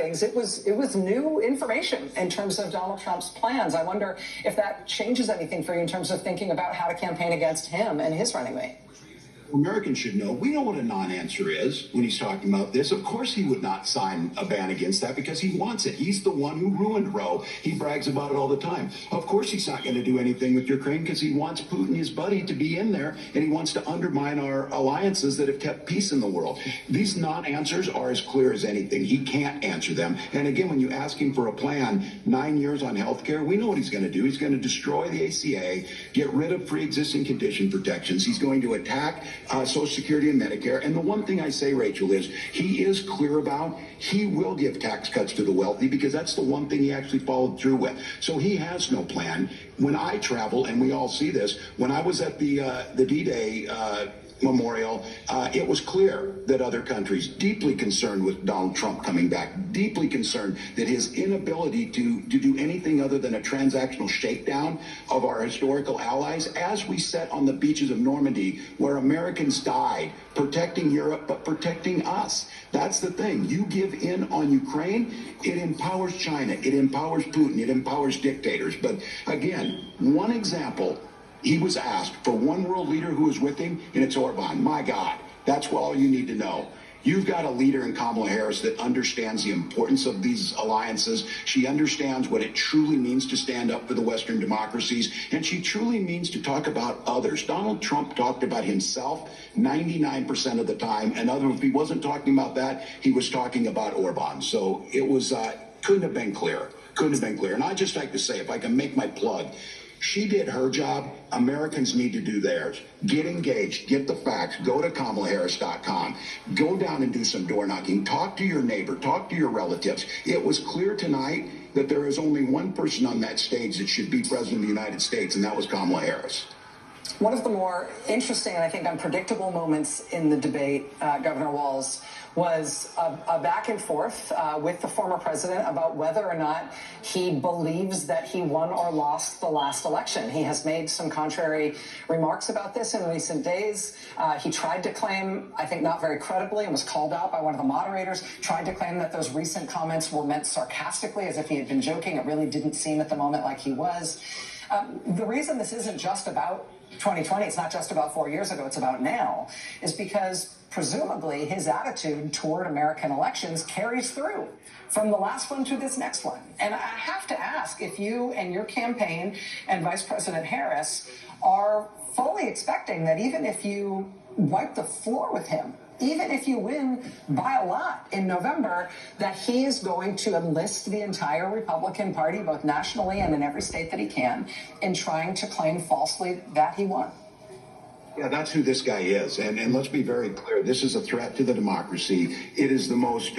things, it was new information in terms of Donald Trump's plans. I wonder if that changes anything for you in terms of thinking about how to campaign against him and his running mate. Americans should know. We know what a non-answer is when he's talking about this. Of course he would not sign a ban against that because he wants it. He's the one who ruined Roe. He brags about it all the time. Of course he's not going to do anything with Ukraine because he wants Putin, his buddy, to be in there, and he wants to undermine our alliances that have kept peace in the world. These non-answers are as clear as anything. He can't answer them. And again, when you ask him for a plan, 9 years on health care, we know what he's going to do. He's going to destroy the ACA, get rid of pre-existing condition protections. He's going to attack Social Security and Medicare. And the one thing I say, Rachel, is he is clear about he will give tax cuts to the wealthy because that's the one thing he actually followed through with. So he has no plan. When I travel, and we all see this, when I was at the D-Day memorial, it was clear that other countries deeply concerned with Donald Trump coming back, deeply concerned that his inability to do anything other than a transactional shakedown of our historical allies, as we sat on the beaches of Normandy, where Americans died, protecting Europe, but protecting us. That's the thing. You give in on Ukraine, it empowers China, it empowers Putin, it empowers dictators. But again, one example, he was asked for one world leader who was with him, and it's Orban. My God, that's all you need to know. You've got a leader in Kamala Harris that understands the importance of these alliances. She understands what it truly means to stand up for the Western democracies, and she truly means to talk about others. Donald Trump talked about himself 99% of the time, and if he wasn't talking about that, he was talking about Orban. So it was couldn't have been clearer. Couldn't have been clearer. And I'd just like to say, if I can make my plug, she did her job. Americans need to do theirs. Get engaged. Get the facts. Go to KamalaHarris.com. Go down and do some door knocking. Talk to your neighbor. Talk to your relatives. It was clear tonight that there is only one person on that stage that should be president of the United States, and that was Kamala Harris. One of the more interesting and I think unpredictable moments in the debate, Governor Walz, was a back and forth with the former president about whether or not he believes that he won or lost the last election. He has made some contrary remarks about this in recent days. He tried to claim, I think not very credibly, and was called out by one of the moderators, tried to claim that those recent comments were meant sarcastically, as if he had been joking. It really didn't seem at the moment like he was. The reason this isn't just about 2020, it's not just about 4 years ago, it's about now, is because presumably his attitude toward American elections carries through from the last one to this next one. And I have to ask if you and your campaign and Vice President Harris are fully expecting that even if you wipe the floor with him, even if you win by a lot in November, that he is going to enlist the entire Republican Party, both nationally and in every state that he can, in trying to claim falsely that he won. Yeah, that's who this guy is. And let's be very clear. This is a threat to the democracy. It is the most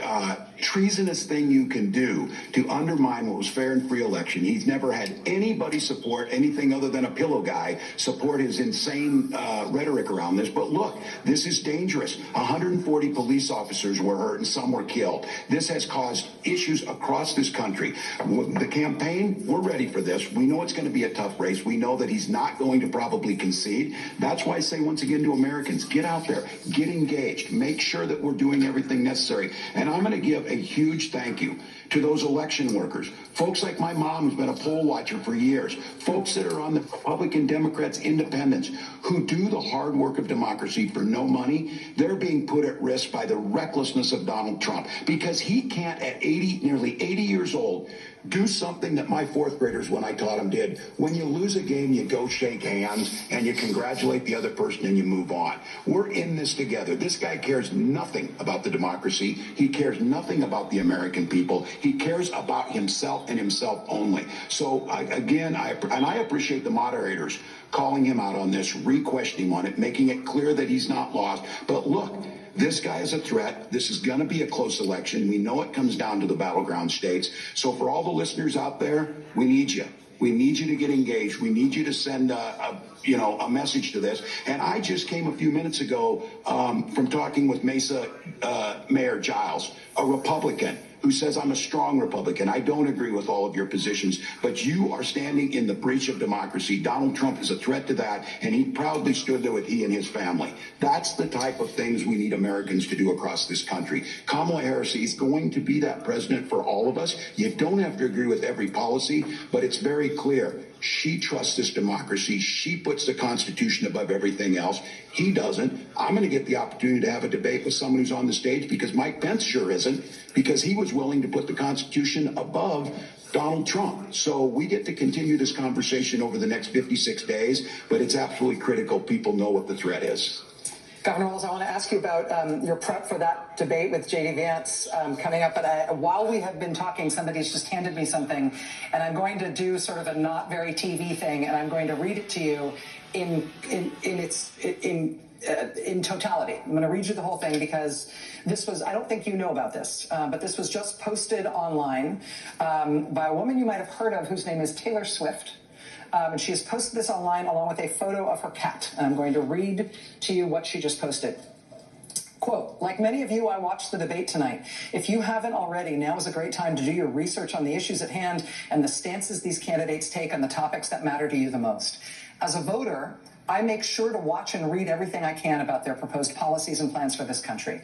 treasonous thing you can do to undermine what was fair and free election. He's never had anybody support anything other than a pillow guy support his insane rhetoric around this. But look, this is dangerous. 140 police officers were hurt and some were killed. This has caused issues across this country. The campaign, we're ready for this. We know it's going to be a tough race. We know that he's not going to probably concede. That's why I say once again to Americans, get out there, get engaged, make sure that we're doing everything necessary. And I'm going to give a huge thank you to those election workers, folks like my mom who's been a poll watcher for years, folks that are on the Republican, Democrats, independents who do the hard work of democracy for no money. They're being put at risk by the recklessness of Donald Trump because he can't at nearly 80 years old do something that my fourth graders when I taught them did. When you lose a game, you go shake hands and you congratulate the other person and you move on. We're in this together. This guy cares nothing about the democracy. He cares nothing about the American people. He cares about himself and himself only. So I appreciate the moderators calling him out on this, re-questioning on it, making it clear that he's not lost. But look, this guy is a threat. This is going to be a close election. We know it comes down to the battleground states. So for all the listeners out there, we need you. We need you to get engaged. We need you to send a message to this. And I just came a few minutes ago from talking with Mesa Mayor Giles, a Republican. who says I'm a strong Republican. I don't agree with all of your positions, but you are standing in the breach of democracy. Donald Trump is a threat to that, and he proudly stood there with he and his family. That's the type of things we need Americans to do across this country. Kamala Harris is going to be that president for all of us. You don't have to agree with every policy, but it's very clear. She trusts this democracy. She puts the Constitution above everything else. He doesn't. I'm going to get the opportunity to have a debate with someone who's on the stage because Mike Pence sure isn't, because he was willing to put the Constitution above Donald Trump. So we get to continue this conversation over the next 56 days, but it's absolutely critical people know what the threat is. Governor Walz, I want to ask you about your prep for that debate with J.D. Vance coming up. But while we have been talking, somebody's just handed me something, and I'm going to do sort of a not very TV thing, and I'm going to read it to you in totality. I'm going to read you the whole thing because this was, I don't think you know about this, but this was just posted online by a woman you might have heard of whose name is Taylor Swift. And she has posted this online along with a photo of her cat. And I'm going to read to you what she just posted. Quote, like many of you, I watched the debate tonight. If you haven't already, now is a great time to do your research on the issues at hand and the stances these candidates take on the topics that matter to you the most. As a voter, I make sure to watch and read everything I can about their proposed policies and plans for this country.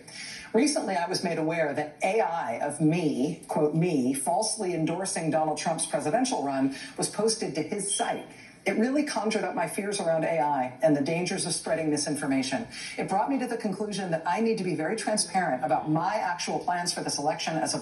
Recently, I was made aware that AI of me, quote me, falsely endorsing Donald Trump's presidential run was posted to his site. It really conjured up my fears around AI and the dangers of spreading misinformation. It brought me to the conclusion that I need to be very transparent about my actual plans for this election as a